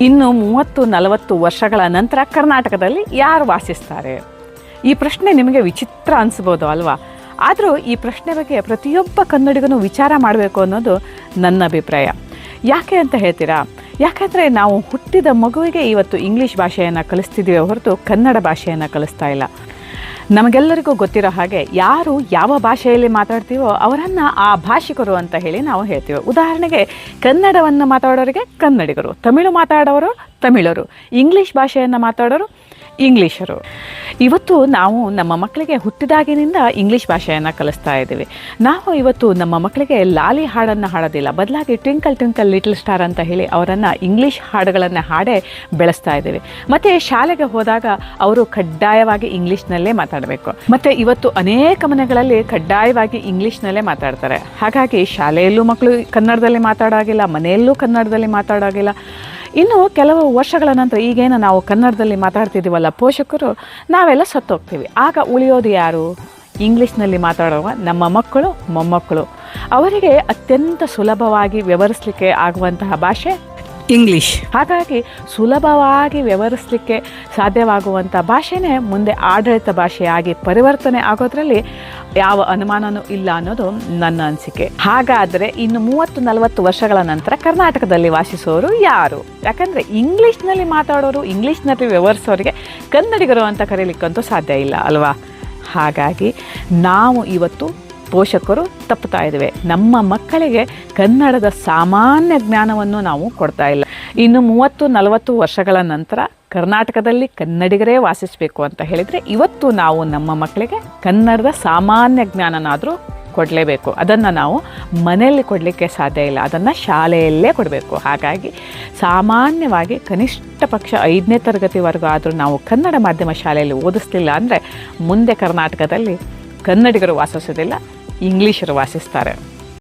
ಇನ್ನು 30-40 ವರ್ಷಗಳ ನಂತರ ಕರ್ನಾಟಕದಲ್ಲಿ ಯಾರು ವಾಸಿಸ್ತಾರೆ? ಈ ಪ್ರಶ್ನೆ ನಿಮಗೆ ವಿಚಿತ್ರ ಅನಿಸ್ಬೋದು ಅಲ್ವಾ? ಆದರೂ ಈ ಪ್ರಶ್ನೆ ಬಗ್ಗೆ ಪ್ರತಿಯೊಬ್ಬ ಕನ್ನಡಿಗನೂ ವಿಚಾರ ಮಾಡಬೇಕು ಅನ್ನೋದು ನನ್ನ ಅಭಿಪ್ರಾಯ. ಯಾಕೆ ಅಂತ ಹೇಳ್ತೀರಾ? ಯಾಕಂದರೆ ನಾವು ಹುಟ್ಟಿದ ಮಗುವಿಗೆ ಇವತ್ತು ಇಂಗ್ಲೀಷ್ ಭಾಷೆಯನ್ನು ಕಲಿಸ್ತಿದ್ದೀವಿ ಹೊರತು ಕನ್ನಡ ಭಾಷೆಯನ್ನು ಕಲಿಸ್ತಾ ಇಲ್ಲ. ನಮಗೆಲ್ಲರಿಗೂ ಗೊತ್ತಿರೋ ಹಾಗೆ ಯಾರು ಯಾವ ಭಾಷೆಯಲ್ಲಿ ಮಾತಾಡ್ತೀವೋ ಅವರನ್ನು ಆ ಭಾಷಿಕರು ಅಂತ ಹೇಳಿ ನಾವು ಹೇಳ್ತೀವಿ. ಉದಾಹರಣೆಗೆ ಕನ್ನಡವನ್ನು ಮಾತಾಡೋರಿಗೆ ಕನ್ನಡಿಗರು, ತಮಿಳು ಮಾತಾಡೋರು ತಮಿಳರು, ಇಂಗ್ಲೀಷ್ ಭಾಷೆಯನ್ನು ಮಾತಾಡೋರು ಇಂಗ್ಲೀಷರು. ಇವತ್ತು ನಾವು ನಮ್ಮ ಮಕ್ಕಳಿಗೆ ಹುಟ್ಟಿದಾಗಿನಿಂದ ಇಂಗ್ಲೀಷ್ ಭಾಷೆಯನ್ನು ಕಲಿಸ್ತಾ ಇದ್ದೀವಿ. ನಾವು ಇವತ್ತು ನಮ್ಮ ಮಕ್ಕಳಿಗೆ ಲಾಲಿ ಹಾಡನ್ನು ಹಾಡೋದಿಲ್ಲ, ಬದಲಾಗಿ ಟ್ವಿಂಕಲ್ ಟ್ವಿಂಕಲ್ ಲಿಟಲ್ ಸ್ಟಾರ್ ಅಂತ ಹೇಳಿ ಅವರನ್ನು ಇಂಗ್ಲೀಷ್ ಹಾಡುಗಳನ್ನು ಹಾಡೇ ಬೆಳೆಸ್ತಾ ಇದ್ದೀವಿ. ಮತ್ತು ಶಾಲೆಗೆ ಹೋದಾಗ ಅವರು ಕಡ್ಡಾಯವಾಗಿ ಇಂಗ್ಲೀಷ್ನಲ್ಲೇ ಮಾತಾಡಬೇಕು. ಮತ್ತು ಇವತ್ತು ಅನೇಕ ಮನೆಗಳಲ್ಲಿ ಕಡ್ಡಾಯವಾಗಿ ಇಂಗ್ಲೀಷ್ನಲ್ಲೇ ಮಾತಾಡ್ತಾರೆ. ಹಾಗಾಗಿ ಶಾಲೆಯಲ್ಲೂ ಮಕ್ಕಳು ಕನ್ನಡದಲ್ಲಿ ಮಾತಾಡೋಗಿಲ್ಲ, ಮನೆಯಲ್ಲೂ ಕನ್ನಡದಲ್ಲಿ ಮಾತಾಡೋಗಿಲ್ಲ. ಇನ್ನು ಕೆಲವು ವರ್ಷಗಳ ನಂತರ ಈಗೇನು ನಾವು ಕನ್ನಡದಲ್ಲಿ ಮಾತಾಡ್ತಿದ್ದೀವಲ್ಲ ಪೋಷಕರು, ನಾವೆಲ್ಲ ಸತ್ತೋಗ್ತೀವಿ. ಆಗ ಉಳಿಯೋದು ಯಾರು? ಇಂಗ್ಲೀಷ್ನಲ್ಲಿ ಮಾತಾಡುವ ನಮ್ಮ ಮಕ್ಕಳು, ಮೊಮ್ಮಕ್ಕಳು. ಅವರಿಗೆ ಅತ್ಯಂತ ಸುಲಭವಾಗಿ ವ್ಯವಹರಿಸಲಿಕ್ಕೆ ಆಗುವಂತಹ ಭಾಷೆ ಇಂಗ್ಲೀಷ್. ಹಾಗಾಗಿ ಸುಲಭವಾಗಿ ವ್ಯವಹರಿಸಲಿಕ್ಕೆ ಸಾಧ್ಯವಾಗುವಂಥ ಭಾಷೆನೇ ಮುಂದೆ ಆಡಳಿತ ಭಾಷೆಯಾಗಿ ಪರಿವರ್ತನೆ ಆಗೋದ್ರಲ್ಲಿ ಯಾವ ಅನುಮಾನವೂ ಇಲ್ಲ ಅನ್ನೋದು ನನ್ನ ಅನಿಸಿಕೆ. ಹಾಗಾದರೆ ಇನ್ನು 30-40 ವರ್ಷಗಳ ನಂತರ ಕರ್ನಾಟಕದಲ್ಲಿ ವಾಸಿಸೋರು ಯಾರು? ಯಾಕಂದರೆ ಇಂಗ್ಲೀಷ್ನಲ್ಲಿ ಮಾತಾಡೋರು, ಇಂಗ್ಲೀಷ್ನಲ್ಲಿ ವ್ಯವಹರಿಸೋರಿಗೆ ಕನ್ನಡಿಗರು ಅಂತ ಕರೀಲಿಕ್ಕಂತೂ ಸಾಧ್ಯ ಇಲ್ಲ ಅಲ್ವಾ? ಹಾಗಾಗಿ ನಾವು ಇವತ್ತು ಪೋಷಕರು ತಪ್ಪುತ್ತಾ ಇದ್ದೇವೆ. ನಮ್ಮ ಮಕ್ಕಳಿಗೆ ಕನ್ನಡದ ಸಾಮಾನ್ಯ ಜ್ಞಾನವನ್ನು ನಾವು ಕೊಡ್ತಾ ಇಲ್ಲ. ಇನ್ನು 30-40 ವರ್ಷಗಳ ನಂತರ ಕರ್ನಾಟಕದಲ್ಲಿ ಕನ್ನಡಿಗರೇ ವಾಸಿಸಬೇಕು ಅಂತ ಹೇಳಿದರೆ ಇವತ್ತು ನಾವು ನಮ್ಮ ಮಕ್ಕಳಿಗೆ ಕನ್ನಡದ ಸಾಮಾನ್ಯ ಜ್ಞಾನನಾದರೂ ಕೊಡಲೇಬೇಕು. ಅದನ್ನು ನಾವು ಮನೆಯಲ್ಲಿ ಕೊಡಲಿಕ್ಕೆ ಸಾಧ್ಯ ಇಲ್ಲ, ಅದನ್ನು ಶಾಲೆಯಲ್ಲೇ ಕೊಡಬೇಕು. ಹಾಗಾಗಿ ಸಾಮಾನ್ಯವಾಗಿ ಕನಿಷ್ಠ ಪಕ್ಷ 5ನೇ ತರಗತಿವರೆಗೂ ಆದರೂ ನಾವು ಕನ್ನಡ ಮಾಧ್ಯಮ ಶಾಲೆಯಲ್ಲಿ ಓದಿಸ್ಲಿಲ್ಲ ಅಂದರೆ ಮುಂದೆ ಕರ್ನಾಟಕದಲ್ಲಿ ಕನ್ನಡಿಗರು ವಾಸಿಸೋದಿಲ್ಲ, ಇಂಗ್ಲೀಷರು ವಾಸಿಸ್ತಾರೆ.